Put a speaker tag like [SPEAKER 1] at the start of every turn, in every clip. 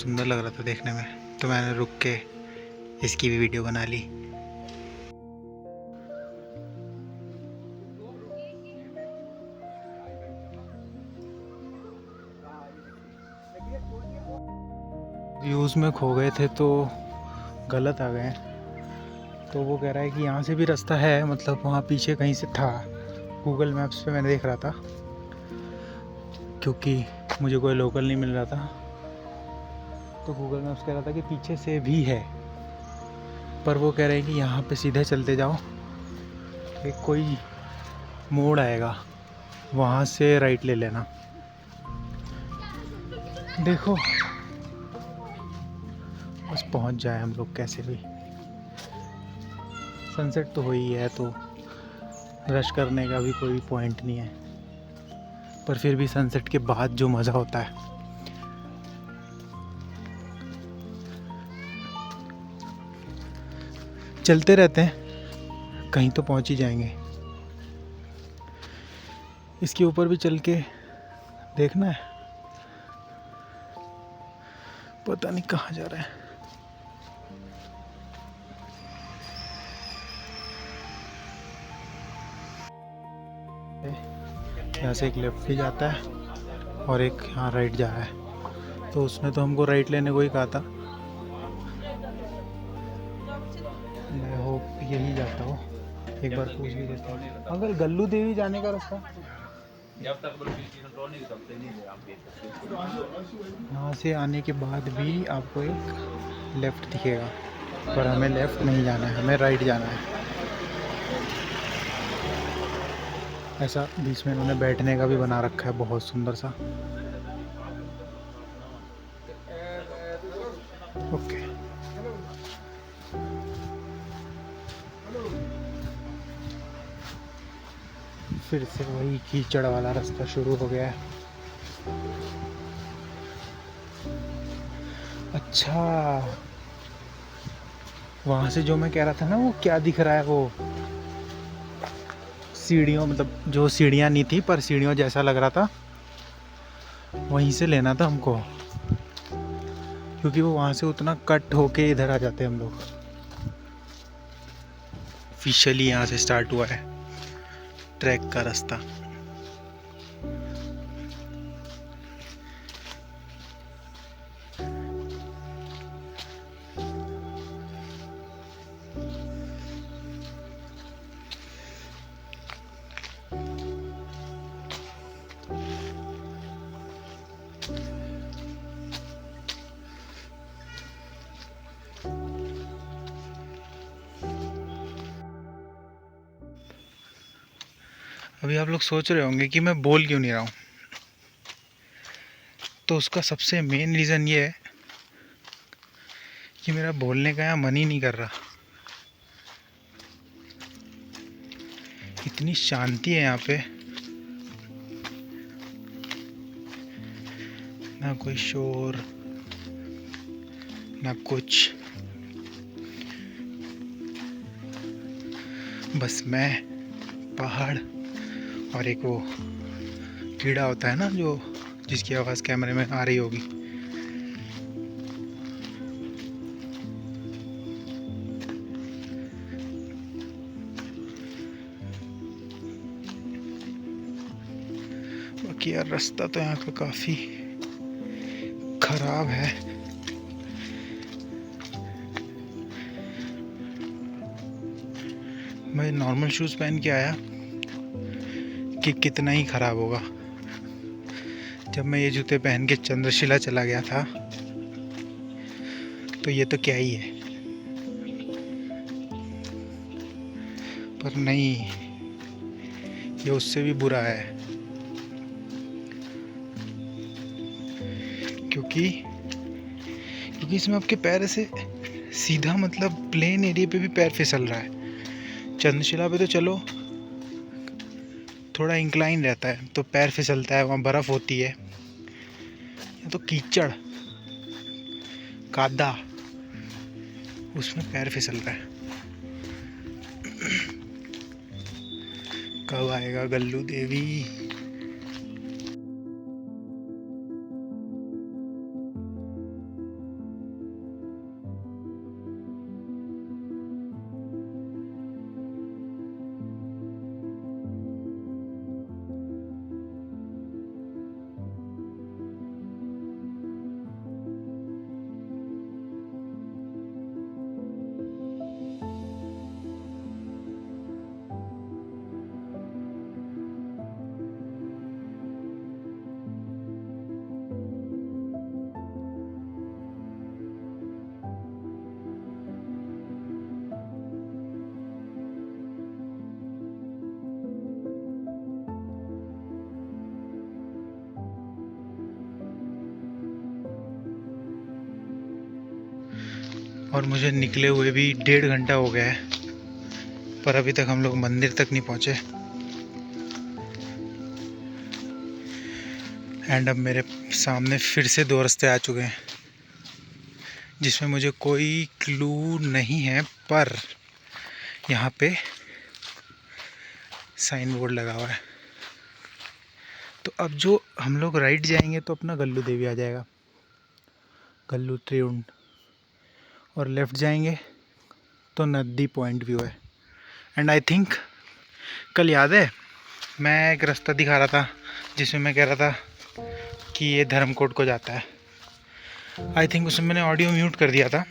[SPEAKER 1] सुंदर लग रहा था देखने में, तो मैंने रुक के इसकी भी वीडियो बना ली। व्यूज़ में खो गए थे तो गलत आ गए। तो वो कह रहा है कि यहाँ से भी रास्ता है, मतलब वहाँ पीछे कहीं से था। गूगल मैप्स पे मैंने देख रहा था, क्योंकि मुझे कोई लोकल नहीं मिल रहा था। तो गूगल मैप्स कह रहा था कि पीछे से भी है, पर वो कह रहे हैं कि यहाँ पे सीधे चलते जाओ, एक कोई मोड़ आएगा, वहाँ से राइट ले लेना। देखो बस पहुँच जाए हम लोग कैसे भी। सनसेट तो हो ही है, तो रश करने का भी कोई पॉइंट नहीं है, पर फिर भी सनसेट के बाद जो मज़ा होता है। चलते रहते हैं, कहीं तो पहुंच ही जाएंगे। इसके ऊपर भी चल के देखना है, पता नहीं कहाँ जा रहा है। यहाँ से एक लेफ्ट भी जाता है और एक यहाँ राइट जा रहा है। तो उसने तो हमको राइट लेने को ही कहा था। मैं होप यही जाता हूँ, एक बार पूछ भी देता हूँ। अगर गल्लू देवी जाने का रास्ता यहाँ से आने के बाद भी आपको एक लेफ़्ट दिखेगा, पर हमें लेफ़्ट नहीं जाना है, हमें राइट जाना है। ऐसा बीच में इन्होंने बैठने का भी बना रखा है, बहुत सुंदर सा। ओके, फिर से वही कीचड़ वाला रास्ता शुरू हो गया है। अच्छा, वहाँ से जो मैं कह रहा था ना, वो क्या दिख रहा है, वो सीढ़ियों, मतलब जो सीढ़ियाँ नहीं थी पर सीढ़ियों जैसा लग रहा था, वहीं से लेना था हमको, क्योंकि वो वहाँ से उतना कट होके इधर आ जाते हैं हम लोग। ऑफिशियली यहाँ से स्टार्ट हुआ है ट्रैक का रास्ता। अभी आप लोग सोच रहे होंगे कि मैं बोल क्यों नहीं रहा हूँ, तो उसका सबसे मेन रीज़न ये है कि मेरा बोलने का यहाँ मन ही नहीं कर रहा। इतनी शांति है यहाँ पे, ना कोई शोर ना कुछ, बस मैं, पहाड़ और एक वो कीड़ा होता है ना, जो जिसकी आवाज़ कैमरे में आ रही होगी। बाकी यार रास्ता तो यहाँ का काफ़ी खराब है। मैं नॉर्मल शूज़ पहन के आया कि कितना ही ख़राब होगा। जब मैं ये जूते पहन के चंद्रशिला चला गया था, तो ये तो क्या ही है, पर नहीं, ये उससे भी बुरा है। क्योंकि इसमें आपके पैर ऐसे सीधा, मतलब प्लेन एरिया पे भी पैर फिसल रहा है। चंद्रशिला पे तो चलो थोड़ा इंक्लाइन रहता है तो पैर फिसलता है, वहाँ बर्फ़ होती है। या तो कीचड़, कादा, उसमें पैर फिसल रहा है। कब आएगा गल्लू देवी? और मुझे निकले हुए भी 1.5 घंटा हो गया है, पर अभी तक हम लोग मंदिर तक नहीं पहुँचे। एंड अब मेरे सामने फिर से 2 रास्ते आ चुके हैं जिसमें मुझे कोई क्लू नहीं है, पर यहाँ पे साइन बोर्ड लगा हुआ है। तो अब जो हम लोग राइट जाएंगे तो अपना गल्लू देवी आ जाएगा, गल्लू त्रिउंड, और लेफ़्ट जाएंगे तो नदी पॉइंट व्यू है। एंड आई थिंक कल याद है मैं एक रास्ता दिखा रहा था जिसमें मैं कह रहा था कि ये धर्मकोट को जाता है। आई थिंक उसमें मैंने ऑडियो म्यूट कर दिया था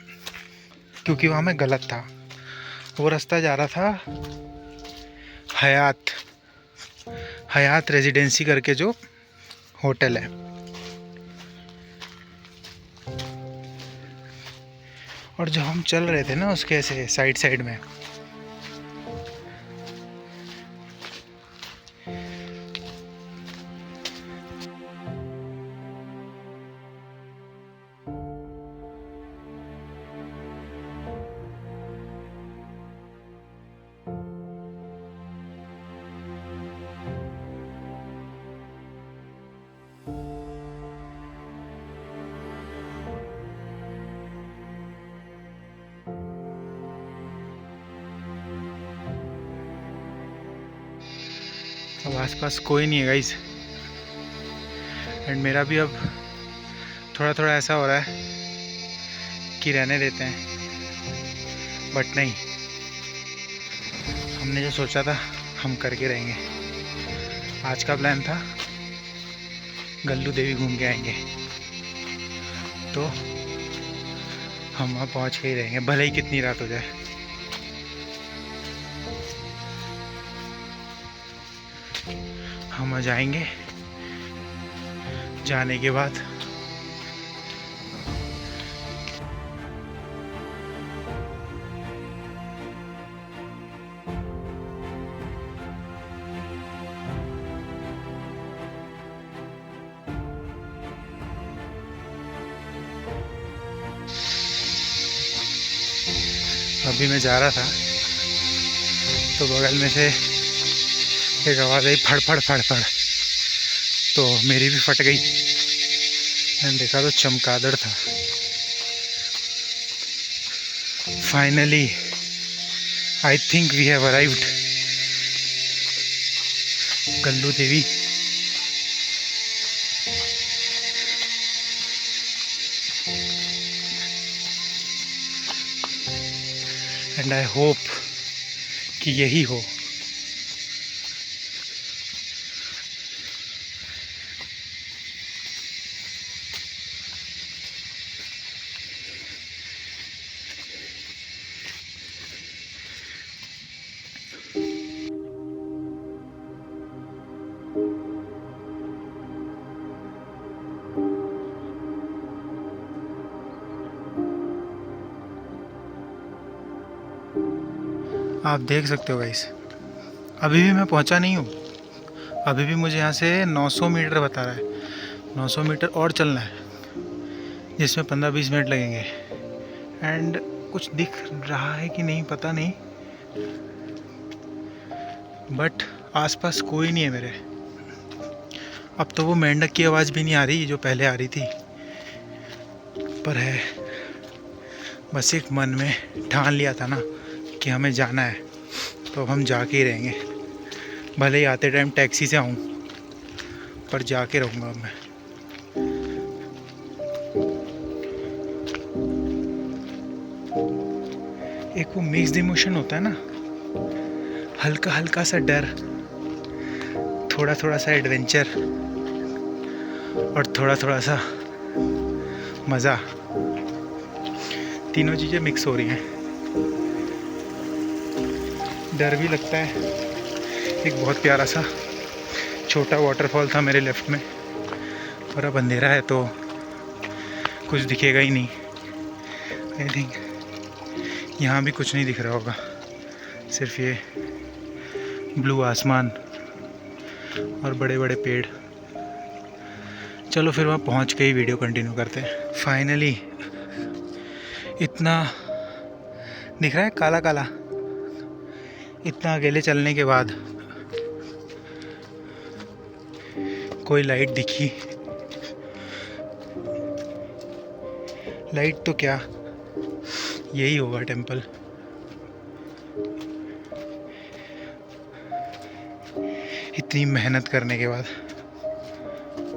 [SPEAKER 1] क्योंकि वहाँ मैं गलत था। वो रास्ता जा रहा था हयात रेजिडेंसी करके जो होटल है, और जब हम चल रहे थे ना उसके ऐसे साइड में, अब आसपास कोई नहीं है गाइस। एंड मेरा भी अब थोड़ा थोड़ा ऐसा हो रहा है कि रहने देते हैं, बट नहीं, हमने जो सोचा था हम करके रहेंगे। आज का प्लान था गल्लू देवी घूम के आएंगे, तो हम वहाँ पहुँच के ही रहेंगे भले ही कितनी रात हो जाए। हम आ जाएंगे, जाने के बाद अभी मैं जा रहा था तो बगल में से एक आवाज़ आई फड़ फड़ फड़ फड़, तो मेरी भी फट गई। मैंने देखा तो चमगादड़ था। Finally I think we have arrived Gallu Devi. And I hope कि यही हो। आप देख सकते हो गाइस, अभी भी मैं पहुंचा नहीं हूँ। अभी भी मुझे यहाँ से 900 मीटर बता रहा है। 900 मीटर और चलना है जिसमें 15-20 मिनट लगेंगे। एंड कुछ दिख रहा है कि नहीं पता नहीं, बट आसपास कोई नहीं है मेरे। अब तो वो मेंढक की आवाज़ भी नहीं आ रही जो पहले आ रही थी, पर है बस एक मन में ठान लिया था ना कि हमें जाना है, तो अब हम जाके ही रहेंगे। भले ही आते टाइम टैक्सी से आऊँ, पर जाके रहूँगा अब मैं। एक वो मिक्स्ड इमोशन होता है ना, हल्का हल्का सा डर, थोड़ा थोड़ा सा एडवेंचर और थोड़ा थोड़ा सा मज़ा, तीनों चीज़ें मिक्स हो रही हैं। डर भी लगता है। एक बहुत प्यारा सा छोटा वाटरफॉल था मेरे लेफ़्ट में, और अब अंधेरा है तो कुछ दिखेगा ही नहीं। आई थिंक यहाँ भी कुछ नहीं दिख रहा होगा, सिर्फ ये ब्लू आसमान और बड़े बड़े पेड़। चलो फिर वहाँ पहुँच के ही वीडियो कंटिन्यू करते हैं। फाइनली इतना दिख रहा है काला काला, इतना अकेले चलने के बाद कोई लाइट दिखी। लाइट तो क्या, यही होगा टेंपल। इतनी मेहनत करने के बाद,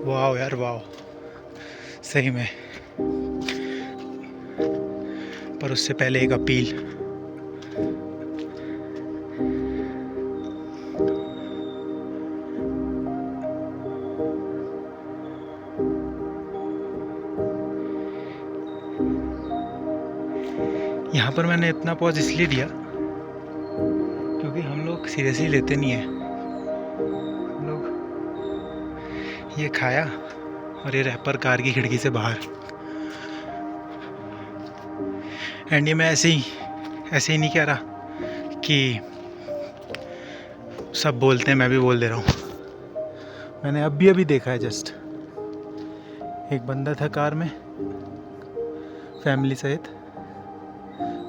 [SPEAKER 1] वाह यार वाह, सही में। पर उससे पहले एक अपील, यहाँ पर मैंने इतना पॉज इसलिए दिया क्योंकि हम लोग सीरियसली लेते नहीं है। हम लोग ये खाया और ये रैपर कार की खिड़की से बाहर, एंड ये मैं ऐसे ही नहीं कह रहा कि सब बोलते हैं मैं भी बोल दे रहा हूँ। मैंने अभी देखा है, जस्ट एक बंदा था कार में फैमिली सहित,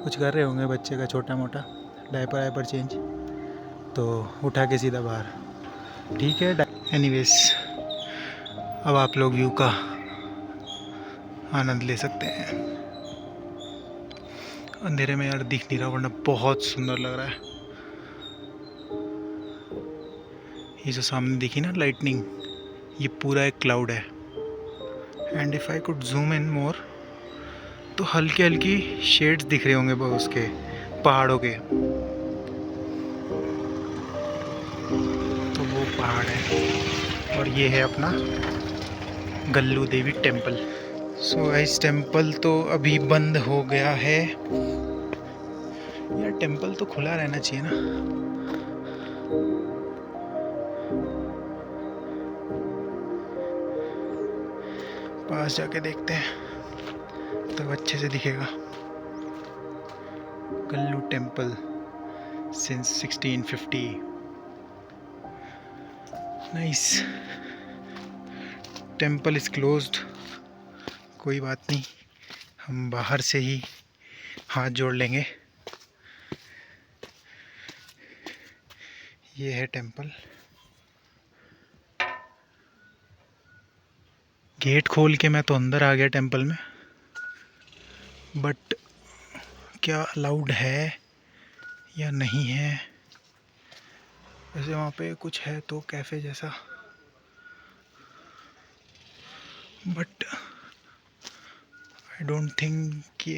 [SPEAKER 1] कुछ कर रहे होंगे बच्चे का छोटा मोटा डायपर वायपर चेंज, तो उठा के सीधा बाहर। ठीक है, एनीवेज अब आप लोग व्यू का आनंद ले सकते हैं। अंधेरे में यार दिख नहीं रहा, वरना बहुत सुंदर लग रहा है। ये जो सामने दिखी ना लाइटनिंग, ये पूरा एक क्लाउड है। And if I could zoom in more तो हल्की हल्की शेड्स दिख रहे होंगे उसके पहाड़ों के, तो वो पहाड़ है। और ये है अपना गल्लू देवी टेम्पल। सो इस टेम्पल तो अभी बंद हो गया है यार, टेम्पल तो खुला रहना चाहिए ना। पास जाके देखते हैं तब अच्छे से दिखेगा। Gallu temple since 1650। Nice. Temple is closed, कोई बात नहीं, हम बाहर से ही हाथ जोड़ लेंगे। ये है टेम्पल। गेट खोल के मैं तो अंदर आ गया टेम्पल में, बट क्या अलाउड है या नहीं है। वैसे वहाँ पे कुछ है तो कैफ़े जैसा, बट आई डोंट थिंक कि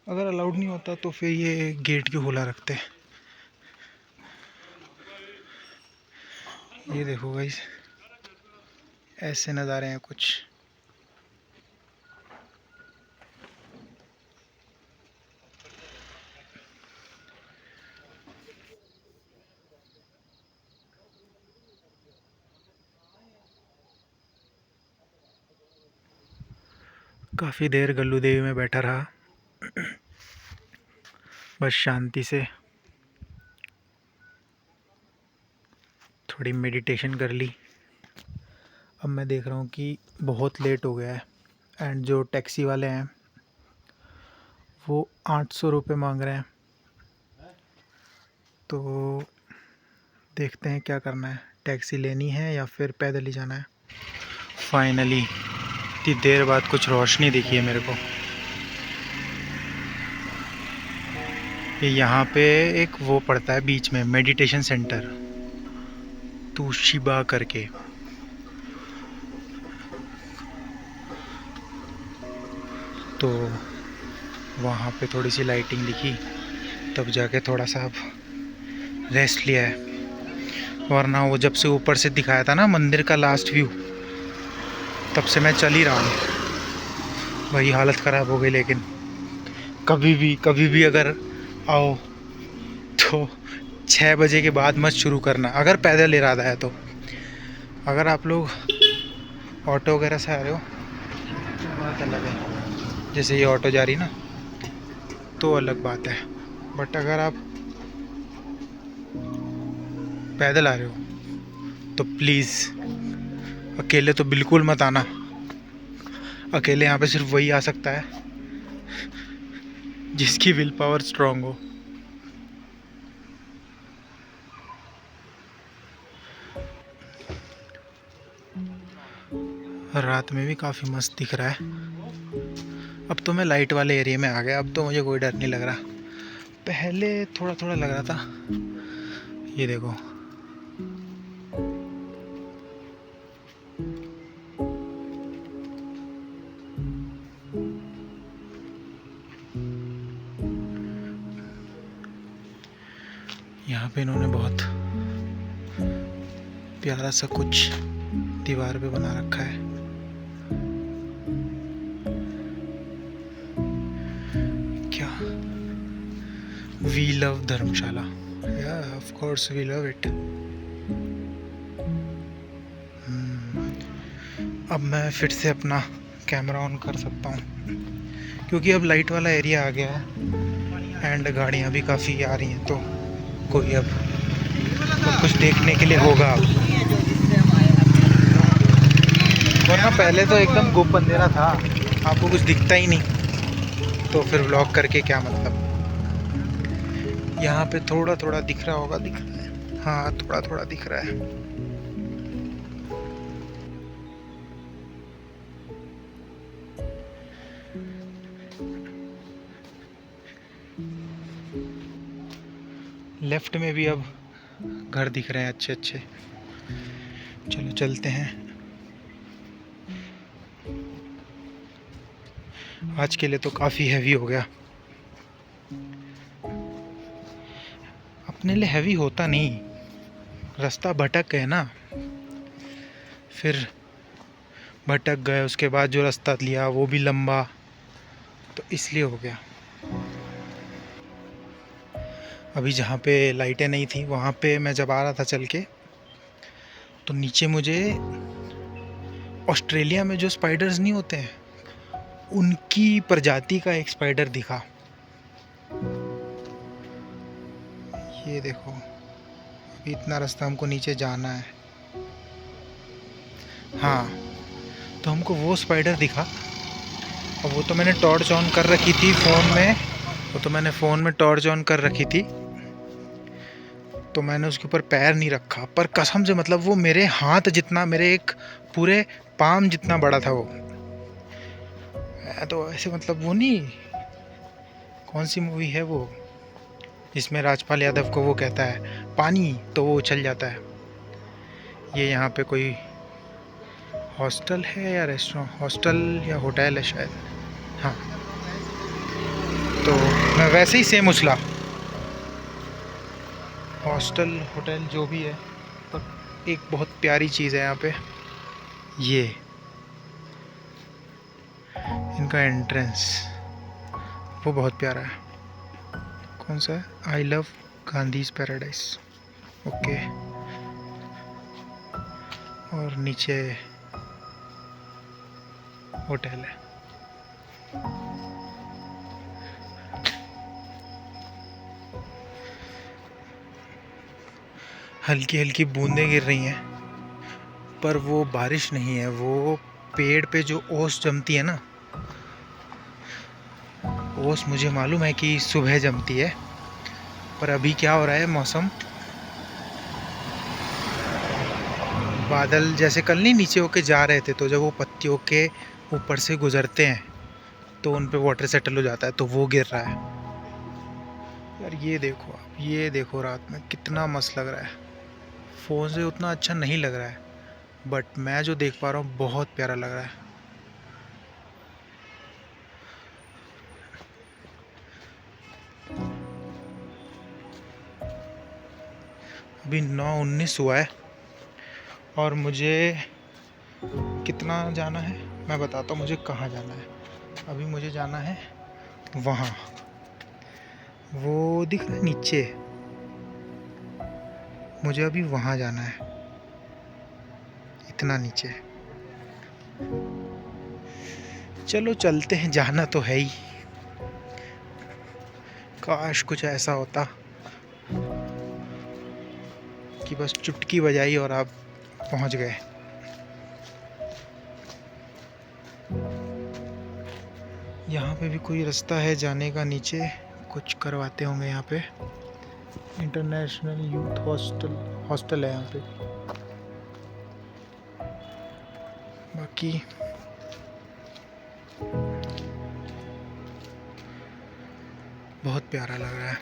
[SPEAKER 1] अगर अलाउड नहीं होता तो फिर ये गेट क्यों खुला रखते। ये देखो गाइस, ऐसे नज़ारे हैं कुछ। काफ़ी देर गल्लू देवी में बैठा रहा, बस शांति से थोड़ी मेडिटेशन कर ली। अब मैं देख रहा हूँ कि बहुत लेट हो गया है, एंड जो टैक्सी वाले हैं वो 800 रुपये मांग रहे हैं, तो देखते हैं क्या करना है, टैक्सी लेनी है या फिर पैदल ही जाना है। फाइनली इतनी देर बाद कुछ रोशनी दिखी है मेरे को। ये यहाँ पे एक वो पड़ता है बीच में, मेडिटेशन सेंटर तोशिबा करके। तो वहाँ पे थोड़ी सी लाइटिंग दिखी, तब जाके थोड़ा सा अब रेस्ट लिया है, वरना वो जब से ऊपर से दिखाया था ना मंदिर का लास्ट व्यू, तब से मैं चल ही रहा हूँ। वही हालत ख़राब हो गई। लेकिन कभी भी अगर आओ तो 6 बजे के बाद मत शुरू करना, अगर पैदल इरादा है तो। अगर आप लोग ऑटो वगैरह से आ रहे हो तो बात अलग है, जैसे ये ऑटो जा रही ना तो अलग बात है, बट अगर आप पैदल आ रहे हो तो प्लीज़ अकेले तो बिल्कुल मत आना। अकेले यहाँ पे सिर्फ वही आ सकता है जिसकी विल पावर स्ट्रांग हो। रात में भी काफ़ी मस्त दिख रहा है। अब तो मैं लाइट वाले एरिया में आ गया, अब तो मुझे कोई डर नहीं लग रहा। पहले थोड़ा थोड़ा लग रहा था। ये देखो, यहाँ पे इन्होंने बहुत प्यारा सा कुछ दीवार पे बना रखा है। क्या? We love Dharamshala. Yeah of course we love it. अब मैं फिर से अपना कैमरा ऑन कर सकता हूँ, क्योंकि अब लाइट वाला एरिया आ गया है एंड गाड़ियाँ भी काफ़ी आ रही हैं, तो कोई अब कुछ देखने के लिए होगा। वरना पहले तो एकदम गुप अंधेरा था, आपको कुछ दिखता ही नहीं, तो फिर व्लॉग करके क्या मतलब। यहाँ पे थोड़ा थोड़ा दिख रहा होगा, दिख रहा है, हाँ थोड़ा थोड़ा दिख रहा है। लेफ्ट में भी अब घर दिख रहे हैं अच्छे अच्छे। चलो चलते हैं। आज के लिए तो काफ़ी हैवी हो गया। अपने लिए हैवी होता नहीं, रास्ता भटक गए ना, फिर भटक गए, उसके बाद जो रास्ता लिया वो भी लंबा, तो इसलिए हो गया। अभी जहाँ पे लाइटें नहीं थी वहाँ पे मैं जब आ रहा था चल के, तो नीचे मुझे ऑस्ट्रेलिया में जो स्पाइडर्स नहीं होते हैं, उनकी प्रजाति का एक स्पाइडर दिखा। ये देखो, अभी इतना रास्ता हमको नीचे जाना है। हाँ, तो हमको वो स्पाइडर दिखा, और वो तो मैंने टॉर्च ऑन कर रखी थी फ़ोन में, फ़ोन में टॉर्च ऑन कर रखी थी, तो मैंने उसके ऊपर पैर नहीं रखा, पर कसम से मतलब वो मेरे हाथ जितना, मेरे एक पूरे पाम जितना बड़ा था वो। तो ऐसे मतलब वो नहीं, कौन सी मूवी है वो जिसमें राजपाल यादव को वो कहता है पानी, तो वो उछल जाता है। ये यहाँ पे कोई हॉस्टल है या रेस्टोरेंट, हॉस्टल या होटल है शायद, हाँ। तो मैं वैसे ही सेम उछला, हॉस्टल होटल जो भी है, पर एक बहुत प्यारी चीज़ है यहाँ पे, ये इनका एंट्रेंस, वो बहुत प्यारा है। कौन सा है? I love Gandhi's paradise. Okay, और नीचे होटल है। हल्की हल्की बूंदें गिर रही हैं, पर वो बारिश नहीं है, वो पेड़ पे जो ओस जमती है ना, ओस मुझे मालूम है कि सुबह जमती है, पर अभी क्या हो रहा है, मौसम बादल जैसे कल नहीं नीचे होके जा रहे थे, तो जब वो पत्तियों के ऊपर से गुजरते हैं तो उन पे वाटर सेटल हो जाता है, तो वो गिर रहा है। यार ये देखो, आप ये देखो, रात में कितना मस्त लग रहा है। फ़ोन से उतना अच्छा नहीं लग रहा है, बट मैं जो देख पा रहा हूँ बहुत प्यारा लग रहा है। अभी 9:19 हुआ है और मुझे कितना जाना है मैं बताता हूँ, मुझे कहाँ जाना है। अभी मुझे जाना है वहाँ, वो दिख रहा है नीचे, मुझे अभी वहाँ जाना है, इतना नीचे। चलो चलते हैं, जाना तो है ही। काश कुछ ऐसा होता कि बस चुटकी बजाई और आप पहुँच गए। यहाँ पे भी कोई रास्ता है जाने का नीचे, कुछ करवाते होंगे यहाँ पे। इंटरनेशनल यूथ हॉस्टल है यहाँ पे। बाकी बहुत प्यारा लग रहा है।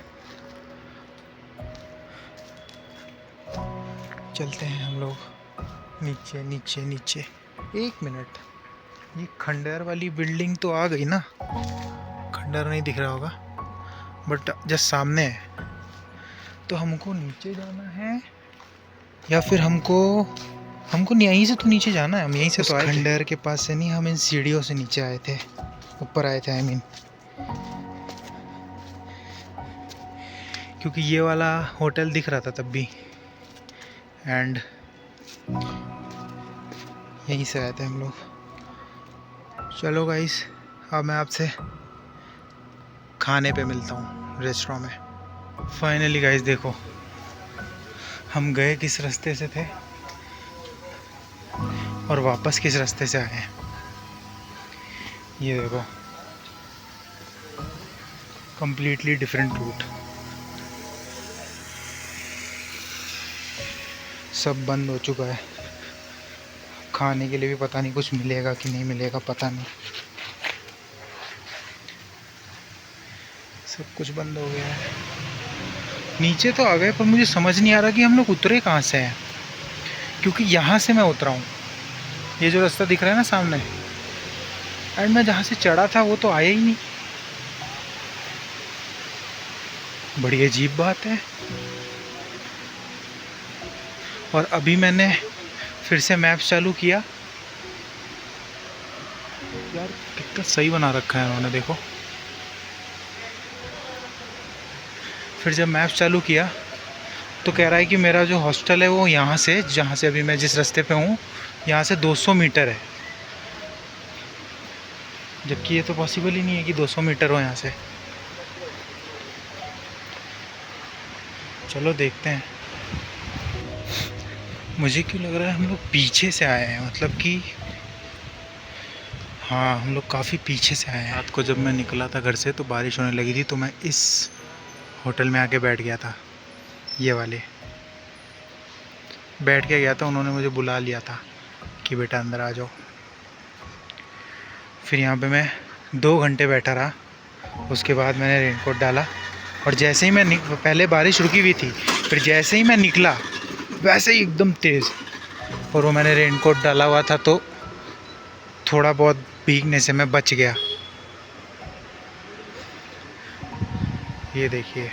[SPEAKER 1] चलते हैं हम लोग नीचे नीचे नीचे। एक मिनट, ये खंडहर वाली बिल्डिंग तो आ गई ना? खंडहर नहीं दिख रहा होगा बट जस्ट सामने है। तो हमको नीचे जाना है या फिर हमको यहीं से तो नीचे जाना है। हम यहीं से तो आए थे। खंडहर के पास से नहीं, हम इन सीढ़ियों से नीचे आए थे, ऊपर आए थे। आई मीन क्योंकि ये वाला होटल दिख रहा था तब भी, एंड यहीं से आए थे हम लोग। चलो गाइस, अब मैं आपसे खाने पे मिलता हूँ रेस्टोरेंट में। फाइनली गाइस देखो, हम गए किस रास्ते से थे और वापस किस रास्ते से आए हैं। ये देखो, कंप्लीटली डिफरेंट रूट। सब बंद हो चुका है। खाने के लिए भी पता नहीं कुछ मिलेगा कि नहीं मिलेगा, पता नहीं। सब कुछ बंद हो गया है। नीचे तो आ गए पर मुझे समझ नहीं आ रहा कि हम लोग उतरे कहाँ से हैं, क्योंकि यहाँ से मैं उतरा हूँ। ये जो रास्ता दिख रहा है ना सामने, एंड मैं जहाँ से चढ़ा था वो तो आया ही नहीं। बड़ी अजीब बात है। और अभी मैंने फिर से मैप चालू किया। यार कितना सही बना रखा है उन्होंने, देखो। फिर जब मैप चालू किया तो कह रहा है कि मेरा जो हॉस्टल है वो यहाँ से, जहाँ से अभी मैं जिस रास्ते पे हूँ, यहाँ से 200 मीटर है। जबकि ये तो पॉसिबल ही नहीं है कि 200 मीटर हो यहाँ से। चलो देखते हैं। मुझे क्यों लग रहा है हम लोग पीछे से आए हैं, मतलब कि हाँ, हम लोग काफ़ी पीछे से आए हैं। रात को जब मैं निकला था घर से तो बारिश होने लगी थी, तो मैं इस होटल में आके बैठ गया था। ये वाले बैठ के गया था, उन्होंने मुझे बुला लिया था कि बेटा अंदर आ जाओ। फिर यहाँ पे मैं 2 घंटे बैठा रहा। उसके बाद मैंने रेनकोट डाला, और जैसे ही मैं पहले बारिश रुकी हुई थी, फिर जैसे ही मैं निकला वैसे ही एकदम तेज़। और वो मैंने रेनकोट डाला हुआ था तो थोड़ा बहुत भीगने से मैं बच गया। ये देखिए,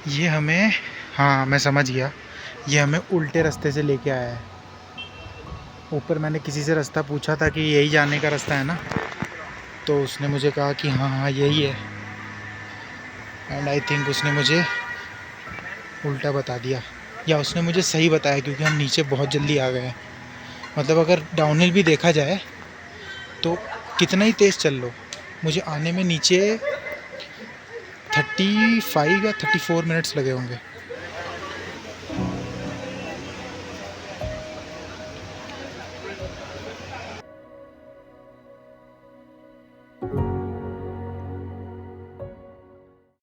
[SPEAKER 1] ये हमें, हाँ मैं समझ गया, ये हमें उल्टे रास्ते से लेके आया है। ऊपर मैंने किसी से रास्ता पूछा था कि यही जाने का रास्ता है ना, तो उसने मुझे कहा कि हाँ हाँ यही है। एंड आई थिंक उसने मुझे उल्टा बता दिया, या उसने मुझे सही बताया, क्योंकि हम नीचे बहुत जल्दी आ गए हैं। मतलब अगर डाउनहिल भी देखा जाए तो कितना ही तेज़ चल लो, मुझे आने में नीचे 35 या 34 मिनट्स लगे होंगे।